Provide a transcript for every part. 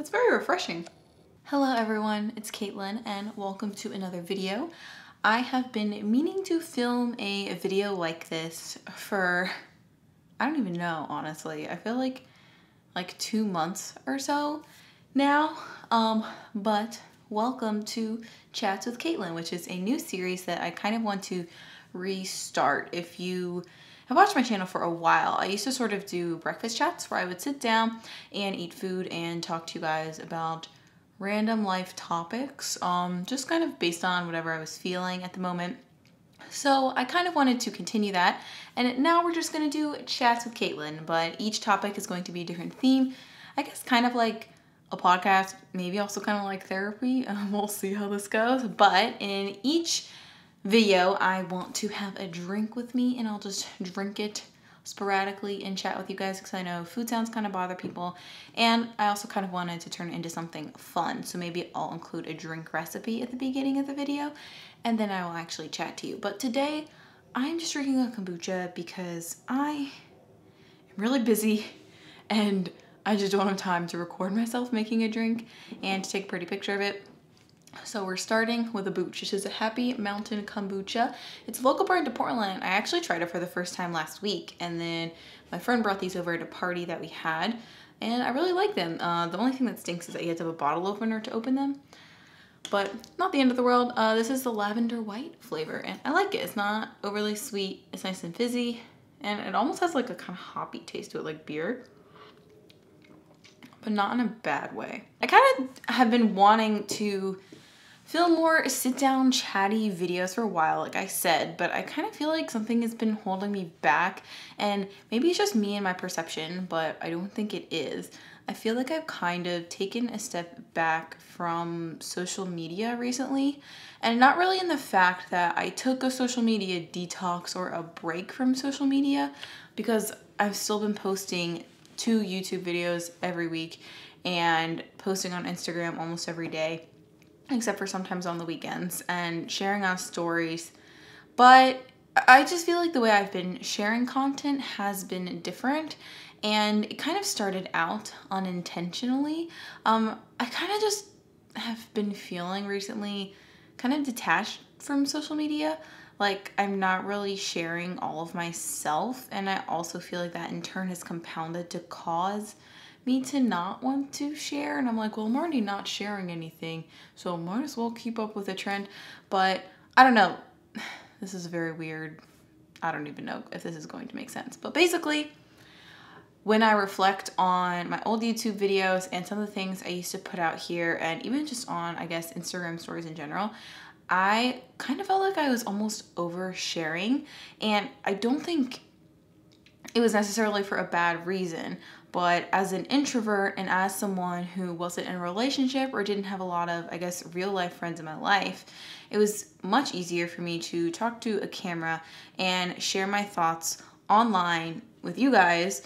That's very refreshing. Hello everyone, it's Caitlin and welcome to another video. I have been meaning to film a video like this for, I don't even know, honestly. I feel like 2 months or so now. But welcome to Chats with Caitlin, which is a new series that I kind of want to restart. If you have watched my channel for a while, I used to sort of do breakfast chats where I would sit down and eat food and talk to you guys about random life topics, just kind of based on whatever I was feeling at the moment. So I kind of wanted to continue that, and now we're just going to do Chats with Caitlin, but each topic is going to be a different theme. I guess kind of like a podcast, maybe also kind of like therapy. We'll see how this goes, but in each video I want to have a drink with me, and I'll just drink it sporadically and chat with you guys because I know food sounds kind of bother people, and I also kind of wanted to turn it into something fun. So maybe I'll include a drink recipe at the beginning of the video, and then I will actually chat to you. But today I'm just drinking a kombucha because I am really busy and I just don't have time to record myself making a drink and to take a pretty picture of it. So we're starting with a booch, which is a Happy Mountain kombucha. It's a local brand to Portland. I actually tried it for the first time last week, and then my friend brought these over at a party that we had, and I really like them. The only thing that stinks is that you have to have a bottle opener to open them, but not the end of the world. This is the lavender white flavor, and I like it. It's not overly sweet. It's nice and fizzy, and it almost has like a kind of hoppy taste to it, like beer, but not in a bad way. I kind of have been wanting to film more sit-down chatty videos for a while, like I said, but I kind of feel like something has been holding me back, and maybe it's just me and my perception, but I don't think it is. I feel like I've kind of taken a step back from social media recently, and not really in the fact that I took a social media detox or a break from social media, because I've still been posting 2 YouTube videos every week and posting on Instagram almost every day, except for sometimes on the weekends, and sharing on stories. But I just feel like the way I've been sharing content has been different, and it kind of started out unintentionally. I kind of just have been feeling recently kind of detached from social media. Like, I'm not really sharing all of myself, and I also feel like that in turn has compounded to cause me to not want to share. And I'm like, well, I'm already not sharing anything, so might as well keep up with the trend. But I don't know. This is very weird. I don't even know if this is going to make sense. But basically, when I reflect on my old YouTube videos and some of the things I used to put out here, and even just on, I guess, Instagram stories in general, I kind of felt like I was almost oversharing, and I don't think it was necessarily for a bad reason, but as an introvert and as someone who wasn't in a relationship or didn't have a lot of, I guess, real life friends in my life, it was much easier for me to talk to a camera and share my thoughts online with you guys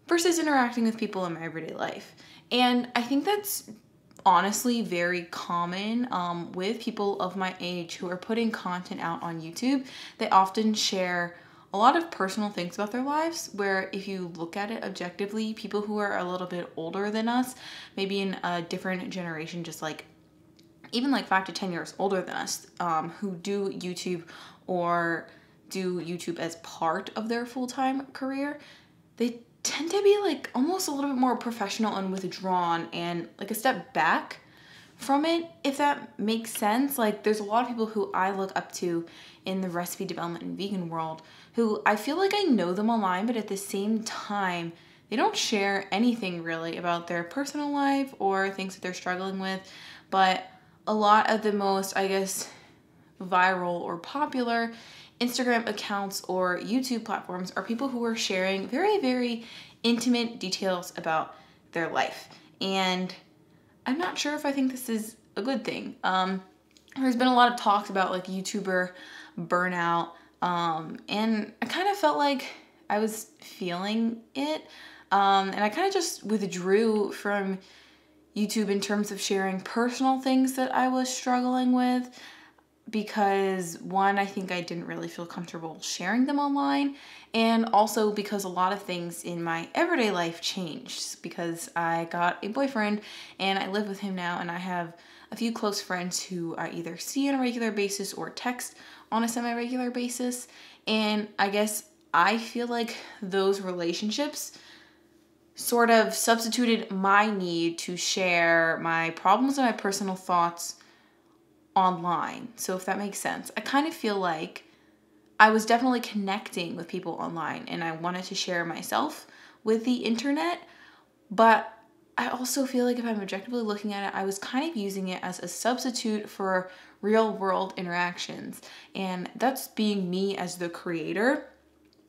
versus interacting with people in my everyday life. And I think that's honestly very common with people of my age who are putting content out on YouTube. They often share a lot of personal things about their lives, where if you look at it objectively, people who are a little bit older than us, maybe in a different generation, just like even like 5 to 10 years older than us, who do YouTube or do YouTube as part of their full-time career, they tend to be like almost a little bit more professional and withdrawn and like a step back from it, if that makes sense. Like, there's a lot of people who I look up to in the recipe development and vegan world who I feel like I know them online, but at the same time, they don't share anything really about their personal life or things that they're struggling with. But a lot of the most, I guess, viral or popular Instagram accounts or YouTube platforms are people who are sharing very, very intimate details about their life. And I'm not sure if I think this is a good thing. There's been a lot of talks about like YouTuber burnout, and I kind of felt like I was feeling it, and I kind of just withdrew from YouTube in terms of sharing personal things that I was struggling with, because one, I think I didn't really feel comfortable sharing them online, and also because a lot of things in my everyday life changed because I got a boyfriend and I live with him now, and I have a few close friends who I either see on a regular basis or text on a semi-regular basis. And I guess I feel like those relationships sort of substituted my need to share my problems and my personal thoughts online. So if that makes sense, I kind of feel like I was definitely connecting with people online and I wanted to share myself with the internet, but I also feel like if I'm objectively looking at it, I was kind of using it as a substitute for real world interactions. And that's being me as the creator.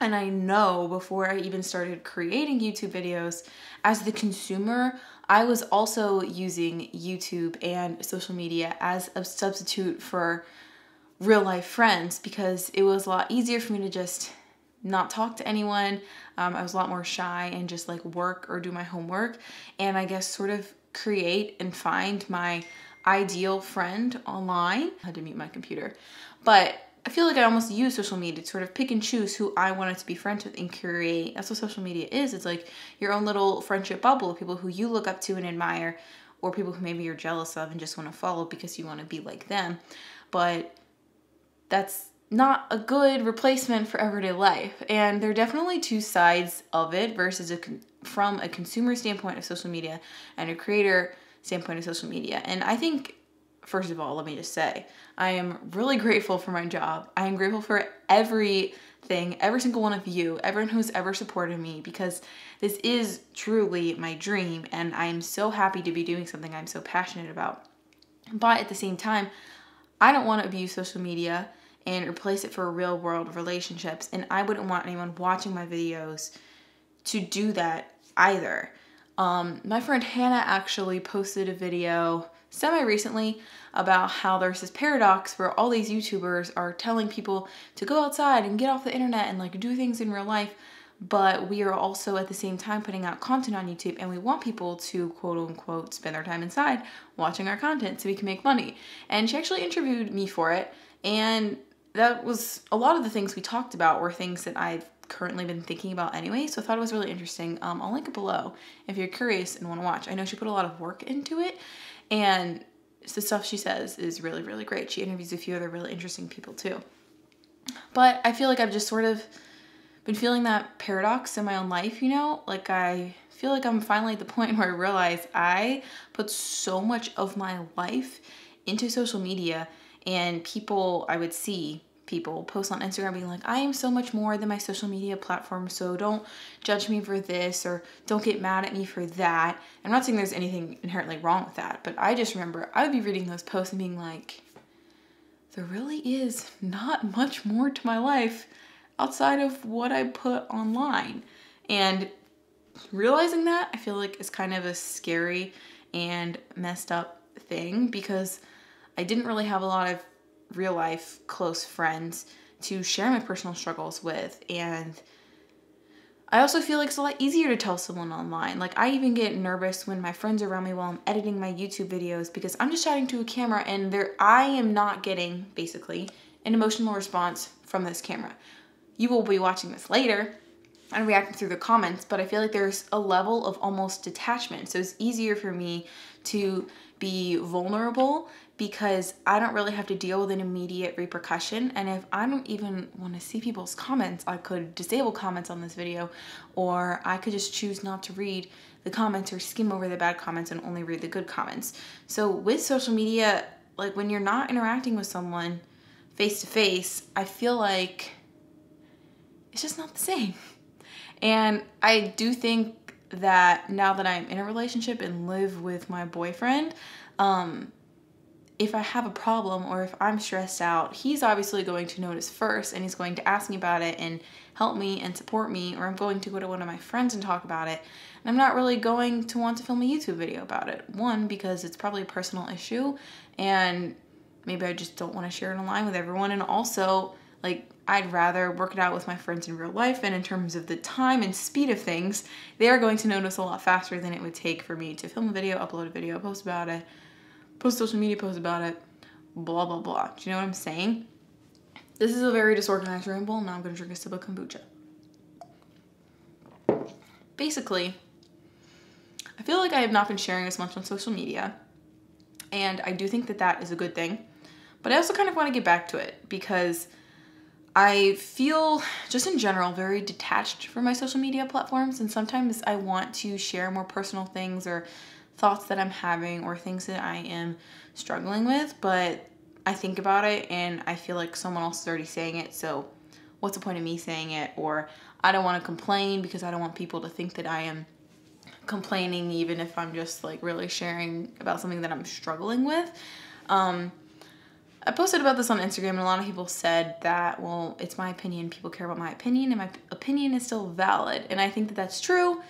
And I know before I even started creating YouTube videos, as the consumer, I was also using YouTube and social media as a substitute for real life friends because it was a lot easier for me to just not talk to anyone. I was a lot more shy and just like work or do my homework, and I guess sort of create and find my ideal friend online. I had to mute my computer, but I feel like I almost use social media to sort of pick and choose who I wanted to be friends with and curate. That's what social media is. It's like your own little friendship bubble of people who you look up to and admire, or people who maybe you're jealous of and just want to follow because you want to be like them. But that's not a good replacement for everyday life. And there are definitely two sides of it versus from a consumer standpoint of social media and a creator standpoint of social media. And I think, first of all, let me just say, I am really grateful for my job. I am grateful for everything, every single one of you, everyone who's ever supported me, because this is truly my dream and I am so happy to be doing something I'm so passionate about. But at the same time, I don't want to abuse social media and replace it for real world relationships, and I wouldn't want anyone watching my videos to do that either. My friend Hannah actually posted a video semi-recently about how there's this paradox where all these YouTubers are telling people to go outside and get off the internet and like do things in real life, but we are also at the same time putting out content on YouTube and we want people to quote unquote spend their time inside watching our content so we can make money. And she actually interviewed me for it, and that was a lot of the things we talked about were things that I've currently been thinking about anyway, so I thought it was really interesting. I'll link it below if you're curious and want to watch. I know she put a lot of work into it, and the stuff she says is really, really great. She interviews a few other really interesting people too. But I feel like I've just sort of been feeling that paradox in my own life, you know? Like I feel like I'm finally at the point where I realize I put so much of my life into social media, and I would see people post on Instagram being like, I am so much more than my social media platform, so don't judge me for this or don't get mad at me for that. I'm not saying there's anything inherently wrong with that, but I just remember I would be reading those posts and being like, there really is not much more to my life outside of what I put online. And realizing that, I feel like is kind of a scary and messed up thing because I didn't really have a lot of real life close friends to share my personal struggles with, and I also feel like it's a lot easier to tell someone online. Like I even get nervous when my friends are around me while I'm editing my YouTube videos because I'm just chatting to a camera and I am not getting basically an emotional response from this camera. You will be watching this later and reacting through the comments, but I feel like there's a level of almost detachment. So it's easier for me to be vulnerable because I don't really have to deal with an immediate repercussion. And if I don't even want to see people's comments, I could disable comments on this video, or I could just choose not to read the comments or skim over the bad comments and only read the good comments. So with social media, like when you're not interacting with someone face to face, I feel like it's just not the same. And I do think that now that I'm in a relationship and live with my boyfriend, if I have a problem or if I'm stressed out, he's obviously going to notice first and he's going to ask me about it and help me and support me, or I'm going to go to one of my friends and talk about it. And I'm not really going to want to film a YouTube video about it. One, because it's probably a personal issue and maybe I just don't want to share it online with everyone. And also, like, I'd rather work it out with my friends in real life, and in terms of the time and speed of things, they are going to notice a lot faster than it would take for me to film a video, upload a video, post about it, post social media posts about it, blah, blah, blah. Do you know what I'm saying? This is a very disorganized ramble. Now I'm going to drink a sip of kombucha. Basically, I feel like I have not been sharing as much on social media, and I do think that that is a good thing, but I also kind of want to get back to it because I feel just in general very detached from my social media platforms, and sometimes I want to share more personal things or thoughts that I'm having or things that I am struggling with, but I think about it and I feel like someone else is already saying it, so what's the point of me saying it? Or I don't want to complain because I don't want people to think that I am complaining, even if I'm just like really sharing about something that I'm struggling with. I posted about this on Instagram, and a lot of people said that, well, it's my opinion, people care about my opinion, and my opinion is still valid. And I think that that's true.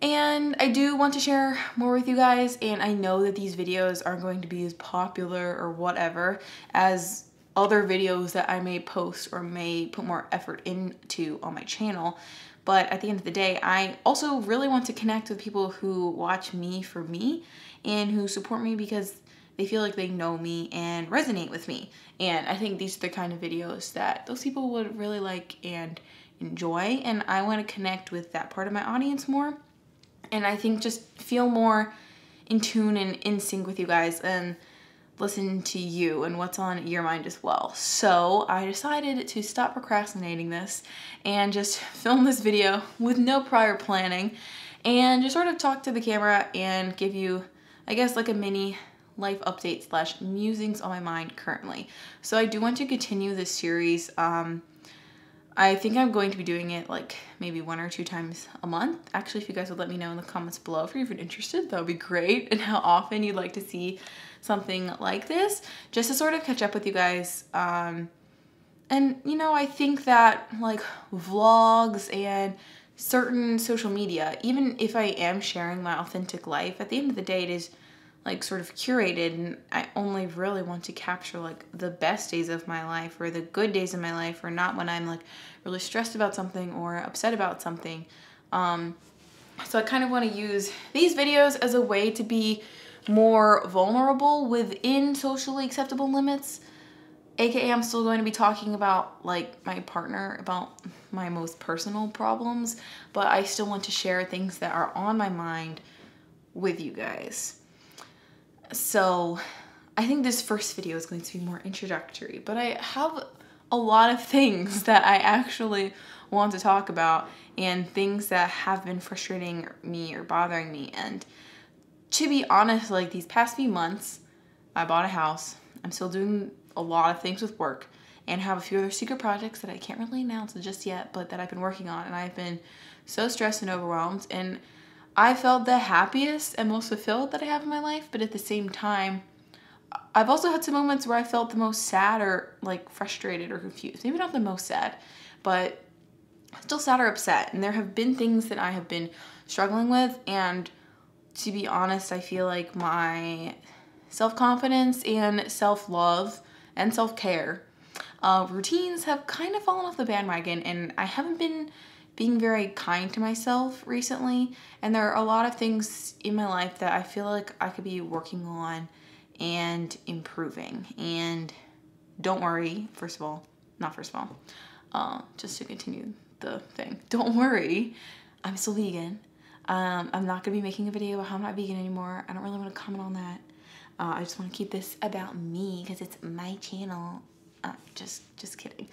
And I do want to share more with you guys, and I know that these videos aren't going to be as popular or whatever as other videos that I may post or may put more effort into on my channel. But at the end of the day, I also really want to connect with people who watch me for me and who support me because they feel like they know me and resonate with me. And I think these are the kind of videos that those people would really like and enjoy. And I want to connect with that part of my audience more. And I think just feel more in tune and in sync with you guys and listen to you and what's on your mind as well. So I decided to stop procrastinating this and just film this video with no prior planning and just sort of talk to the camera and give you, I guess, like a mini life update / musings on my mind currently. So I do want to continue this series. I think I'm going to be doing it like maybe 1 or 2 times a month. Actually, if you guys would let me know in the comments below if you're even interested, that would be great, and how often you'd like to see something like this, just to sort of catch up with you guys. And you know, I think that like vlogs and certain social media, even if I am sharing my authentic life, at the end of the day, it is like sort of curated, and I only really want to capture like the best days of my life or the good days of my life, or not when I'm like really stressed about something or upset about something. So I kind of want to use these videos as a way to be more vulnerable within socially acceptable limits. AKA I'm still going to be talking about like my partner, about my most personal problems, but I still want to share things that are on my mind with you guys. So I think this first video is going to be more introductory, but I have a lot of things that I actually want to talk about and things that have been frustrating me or bothering me. And to be honest, like these past few months, I bought a house. I'm still doing a lot of things with work and have a few other secret projects that I can't really announce just yet, but that I've been working on. And I've been so stressed and overwhelmed, and I felt the happiest and most fulfilled that I have in my life, but at the same time, I've also had some moments where I felt the most sad or like frustrated or confused. Maybe not the most sad, but still sad or upset. And there have been things that I have been struggling with, and to be honest, I feel like my self-confidence and self-love and self-care routines have kind of fallen off the bandwagon, and I haven't been being very kind to myself recently, and there are a lot of things in my life that I feel like I could be working on and improving. And don't worry, just to continue the thing, don't worry, I'm still vegan. I'm not gonna be making a video about how I'm not vegan anymore. I don't really want to comment on that. I just want to keep this about me because it's my channel. Just kidding.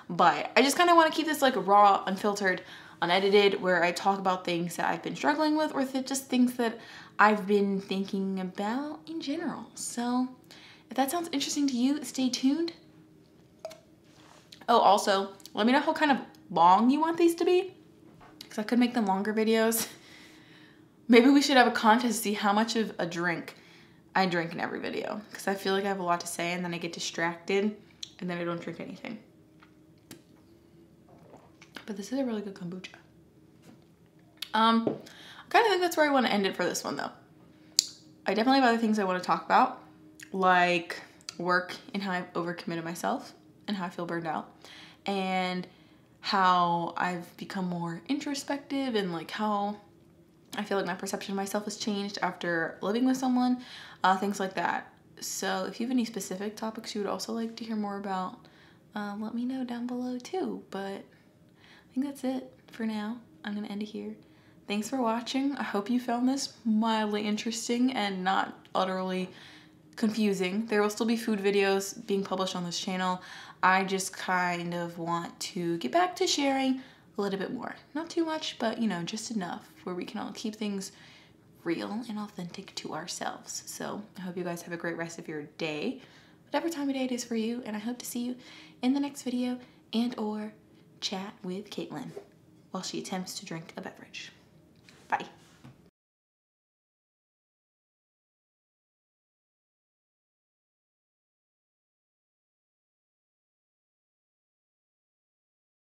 But I just kind of want to keep this like raw, unfiltered, unedited, where I talk about things that I've been struggling with, or just things that I've been thinking about in general. So if that sounds interesting to you, stay tuned. Oh, also, let me know how kind of long you want these to be, because I could make them longer videos. Maybe we should have a contest to see how much of a drink I drink in every video, because I feel like I have a lot to say and then I get distracted and then I don't drink anything. But this is a really good kombucha. I kind of think that's where I want to end it for this one though. I definitely have other things I want to talk about, like work and how I've overcommitted myself and how I feel burned out, and how I've become more introspective, and like how I feel like my perception of myself has changed after living with someone, things like that. So if you have any specific topics you would also like to hear more about, let me know down below too. But I think that's it for now. I'm gonna end it here. Thanks for watching. I hope you found this mildly interesting and not utterly confusing. There will still be food videos being published on this channel. I just kind of want to get back to sharing a little bit more. Not too much, but you know, just enough where we can all keep things real and authentic to ourselves. So I hope you guys have a great rest of your day, whatever time of day it is for you, and I hope to see you in the next video and or chat with Caitlin while she attempts to drink a beverage. Bye.